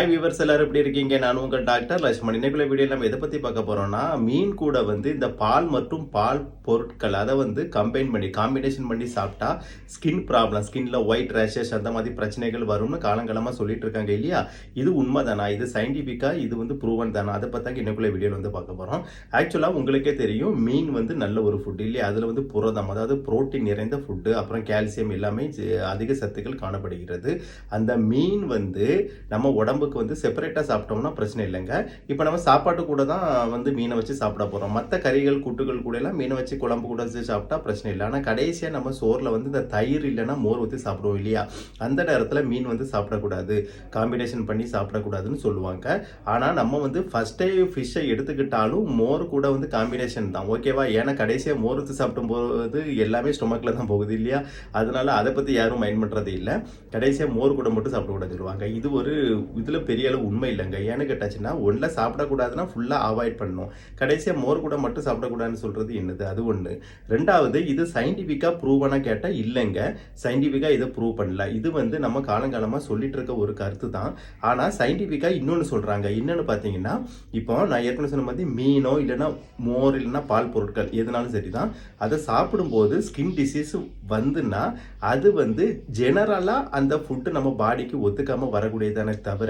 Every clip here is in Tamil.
ஹாய் வியூவர்ஸ், எல்லாரும் எப்படி இருக்கீங்க? நான் உங்கள் டாக்டர் லட்சுமணன். இன்னைக்குள்ள வீடியோ நம்ம எதை பற்றி பார்க்க போகிறோம்னா, மீன் கூட இந்த பால் மற்றும் பால் பொருட்கள் அதை கம்பைன் பண்ணி காம்பினேஷன் பண்ணி சாப்பிட்டா ஸ்கின் ப்ராப்ளம், ஸ்கின்ல ஒயிட் ரேஷஸ் அந்த மாதிரி பிரச்சனைகள் வரும்னு காலங்காலமாக சொல்லிட்டு இருக்காங்க இல்லையா? இது உண்மை தானா? இது சயின்டிஃபிக்காக இது ப்ரூவன் தானா? அதை பற்றி இன்னைக்குள்ள வீடியோவில் பார்க்க போகிறோம். ஆக்சுவலாக உங்களுக்கே தெரியும், மீன் நல்ல ஒரு ஃபுட் இல்லையா? அதில் புரதம், அதாவது புரோட்டீன் நிறைந்த ஃபுட்டு, அப்புறம் கால்சியம் எல்லாமே அதிக சத்துக்கள் காணப்படுகிறது. அந்த மீன் நம்ம உடம்புக்கு செப்பரேட்டாக சாப்பிட்டோம்னா பிரச்சனை இல்லைங்க. இப்போ நம்ம சாப்பாட்டு கூட தான் மீனை வச்சு சாப்பிட போகிறோம். மற்ற கறிகள் கூட்டுகள் கூட எல்லாம் மீனை வச்சு குழம்பு கூட வச்சு சாப்பிட்டா பிரச்சனை இல்லை. ஆனால் கடைசியாக நம்ம சோறில் இந்த தயிர் இல்லைன்னா மோர் ஊற்றி சாப்பிடுவோம் இல்லையா? அந்த நேரத்தில் மீன் சாப்பிடக்கூடாது, காம்பினேஷன் பண்ணி சாப்பிடக்கூடாதுன்னு சொல்லுவாங்க. ஆனால் நம்ம ஃபர்ஸ்டே ஃபிஷ்ஷை எடுத்துக்கிட்டாலும் மோர் கூட காம்பினேஷன் தான், ஓகேவா? ஏன்னா கடைசியாக மோர் ஊற்றி சாப்பிடும் போது எல்லாமே ஸ்டொமக்கில் தான் போகுது இல்லையா? அதனால அதை பற்றி யாரும் மைண்ட் பண்ணுறது இல்லை. கடைசியாக மோர் கூட மட்டும் சாப்பிடக்கூடாது சொல்லுவாங்க. இது ஒரு இதில் பெரிய அளவு உண்மை இல்லைங்க. ஏன்னு கேட்டாச்சுன்னா, ஒன்றில் சாப்பிடக்கூடாதுன்னா ஃபுல்லாக அவாய்ட் பண்ணணும். கடைசியாக மோர் கூட மட்டும் சாப்பிடக்கூடாதுன்னு சொல்கிறது என்னது? அது ஒன்று. ரெண்டாவது, இது சயின்டிஃபிக்காக ப்ரூவனாக கேட்டால் இல்லைங்க. சயின்டிஃபிக்காக இதை ப்ரூவ் பண்ணல. இது நம்ம காலங்காலமாக சொல்லிட்டு இருக்க ஒரு கருத்து தான். ஆனால் சயின்டிஃபிக்காக இன்னொன்று சொல்கிறாங்க. என்னென்னு பார்த்தீங்கன்னா, இப்போ நான் ஏற்கனவே சொன்ன மாதிரி மீனோ இல்லைன்னா மோர் இல்லைன்னா பால் பொருட்கள் எதுனாலும் சரி தான், அதை சாப்பிடும்போது ஸ்கின் டிசீஸ் வந்துன்னா அது ஜெனரலாக அந்த ஃபுட்டு நம்ம பாடிக்கு ஒத்துக்காமல் வரக்கூடியதானே தவிர,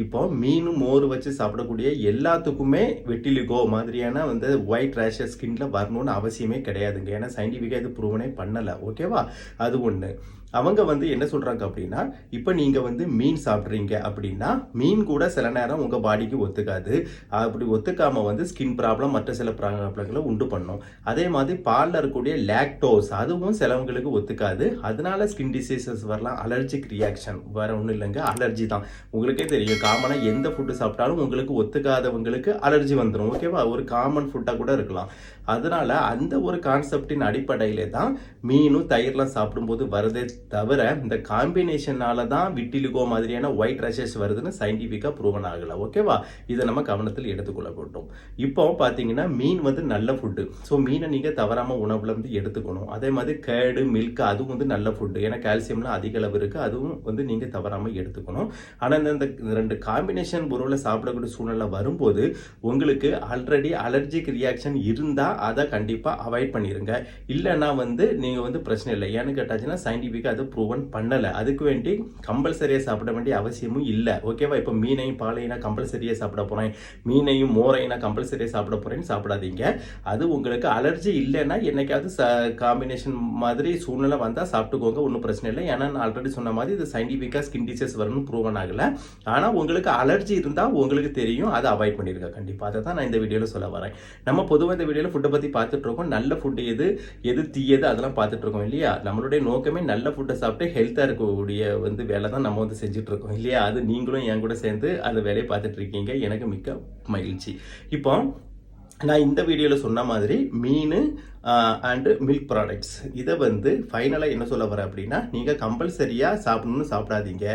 இப்போ மீன் மோர் வச்சு சாப்பிடக்கூடிய எல்லாத்துக்குமே வெட்டிலிகோ மாதிரியான ஒயிட் ரேஷஸ் ஸ்கின்ல வரணும்னு அவசியமே கிடையாதுங்க. ஏன்னா சயின்டிஃபிக்காக இது ப்ரூவனே பண்ணலை, ஓகேவா? அது ஒன்று. அவங்க என்ன சொல்றாங்க அப்படின்னா, இப்போ நீங்க மீன் சாப்பிட்றீங்க அப்படின்னா மீன் கூட சில நேரம் உங்க பாடிக்கு ஒத்துக்காது. அப்படி ஒத்துக்காம ஸ்கின் ப்ராப்ளம், மற்ற சில ப்ராப்ளங்களை உண்டு பண்ணும். அதே மாதிரி பாலில் இருக்கக்கூடிய லாக்டோஸ் அதுவும் சிலவங்களுக்கு ஒத்துக்காது. அதனால ஸ்கின் டிசீசஸ் வரலாம், அலர்ஜிக் ரியாக்ஷன். வேற ஒன்றும் இல்லைங்க, அலர்ஜி தான். உங்களுக்கே தெரியும், காமனாக எந்த ஃபுட்டு சாப்பிட்டாலும் உங்களுக்கு ஒத்துக்காதவங்களுக்கு அலர்ஜி வந்துடும், ஓகேவா? ஒரு காமன் ஃபுட்டாக கூட இருக்கலாம். அதனால அந்த ஒரு கான்செப்டின் அடிப்படையிலே தான் மீனும் தயிர்லாம் சாப்பிடும்போது வருதே தவிர, இந்த காம்பினேஷனால தான் விட்டிலிகோ மாதிரியான ஒயிட் ரேஷஸ் வருதுன்னு சயின்டிஃபிக்காக ப்ரூவன் ஆகலை, ஓகேவா? இதை நம்ம கவனத்தில் எடுத்துக்கொள்ள வேண்டும். இப்போ பார்த்தீங்கன்னா, மீன் நல்ல ஃபுட்டு. ஸோ மீனை நீங்கள் தவறாமல் உணவுல எடுத்துக்கணும். அதே மாதிரி கேர்டு, மில்க் அதுவும் நல்ல ஃபுட்டு. ஏன்னா கால்சியம்லாம் அதிக அளவு இருக்குது. அதுவும் நீங்கள் தவறாமல் எடுத்துக்கணும். ஆனால் இந்த ரெண்டு காம்பினேஷன் பொருளில் சாப்பிடக்கூடிய சூழ்நிலை வரும்போது உங்களுக்கு ஆல்ரெடி அலர்ஜிக் ரியாக்ஷன் இருந்தால் அதை கண்டிப்பாக அவாய்ட் பண்ணிடுங்க. இல்லைன்னா நீங்கள் பிரச்சனை இல்லை. ஏன்னு கேட்டாச்சுன்னா சயின்டிஃபிக்காக அது ப்ரூவன் பண்ணலை. அதுக்கு வேண்டி கம்பல்சரியாக சாப்பிட வேண்டிய அவசியமும் இல்லை, ஓகேவா? இப்போ மீனையும் பாலையும் நான் கம்பல்சரியாக சாப்பிட போகிறேன், மீனையும் மோரையும் நான் கம்பல்சரியாக சாப்பிட போகிறேன்னு சாப்பிடாதீங்க. அது உங்களுக்கு அலர்ஜி இல்லைன்னா என்னைக்காவது காம்பினேஷன் மாதிரி சூழ்நிலை வந்தால் சாப்பிட்டுக்கோங்க, ஒன்றும் பிரச்சனை இல்லை. ஏன்னா நான் ஆல்ரெடி சொன்ன மாதிரி இது சயின்டிஃபிக்காக ஸ்கின் டிசீஸ் வரணும்னு ப்ரூவன் ஆகலை. ஆனால் உங்களுக்கு அலர்ஜி இருந்தால் உங்களுக்கு தெரியும், அதை அவாய்ட் பண்ணியிருக்க கண்டிப்பாக. அதை தான் நான் இந்த வீடியோவில் சொல்ல வரேன். நம்ம பொதுவாக இந்த வீடியோவில் ஃபுட்டை பற்றி பார்த்துட்டு இருக்கோம். நல்ல ஃபுட்டு எது, எது தீயது அதெல்லாம் பார்த்துட்டு இருக்கோம் இல்லையா? நம்மளுடைய நோக்கமே நல்ல ஃபுட்டை சாப்பிட்டு ஹெல்த்தாக இருக்கக்கூடிய வேலை தான் நம்ம செஞ்சுட்டு இருக்கோம் இல்லையா? அது நீங்களும் என் கூட சேர்ந்து அந்த வேலையை பார்த்துட்டு இருக்கீங்க. எனக்கு மிக்க மகிழ்ச்சி. இப்போ நான் இந்த வீடியோவில் சொன்ன மாதிரி மீன் அண்டு மில்க் ப்ராடக்ட்ஸ் இதை ஃபைனலாக என்ன சொல்ல வரேன் அப்படின்னா, நீங்கள் கம்பல்சரியாக சாப்பிடணும்னு சாப்பிடாதீங்க.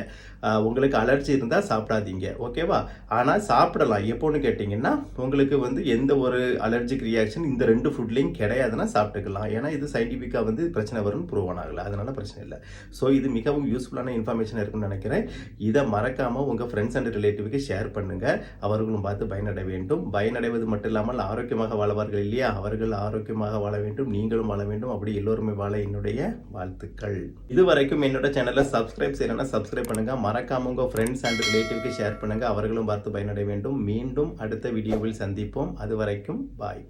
உங்களுக்கு அலர்ஜி இருந்தால் சாப்பிடாதீங்க, ஓகேவா? ஆனால் சாப்பிடலாம். எப்போன்னு கேட்டிங்கன்னா, உங்களுக்கு எந்த ஒரு அலர்ஜிக் ரியாக்ஷன் இந்த ரெண்டு ஃபுட்லேயும் கிடையாதுன்னா சாப்பிட்டுக்கலாம். ஏன்னா இது சயின்டிஃபிக்காக பிரச்சனை வரும்னு ப்ரூவன் ஆகலை. அதனால பிரச்சனை இல்லை. ஸோ இது மிகவும் யூஸ்ஃபுல்லான இன்ஃபர்மேஷன் இருக்குன்னு நினைக்கிறேன். இதை மறக்காமல் உங்கள் ஃப்ரெண்ட்ஸ் அண்ட் ரிலேட்டிவ்க்கு ஷேர் பண்ணுங்கள். அவர்களும் பார்த்து பயனடைய வேண்டும். பயனடைவது மட்டும் இல்லாமல் ஆரோக்கியமாக வாழ்வார்கள் இல்லையா? அவர்கள் ஆரோக்கியமாக வாழ வேண்டும், நீங்களும் வாழ வேண்டும். அப்படி எல்லோருமே வாழ என்னுடைய வாழ்த்துக்கள். இதுவரைக்கும் என்னோட சேனலை சப்ஸ்கிரைப் செய்யணும்னா சப்ஸ்கிரைப் பண்ணுங்க. மறக்காம உங்க ஃப்ரெண்ட்ஸ் அண்ட் ரிலேட்டிவ்க்கு ஷேர் பண்ணுங்க. அவர்களும் பார்த்து பயனடைய வேண்டும். மீண்டும் அடுத்த வீடியோவில் சந்திப்போம். அது வரைக்கும் பாய்.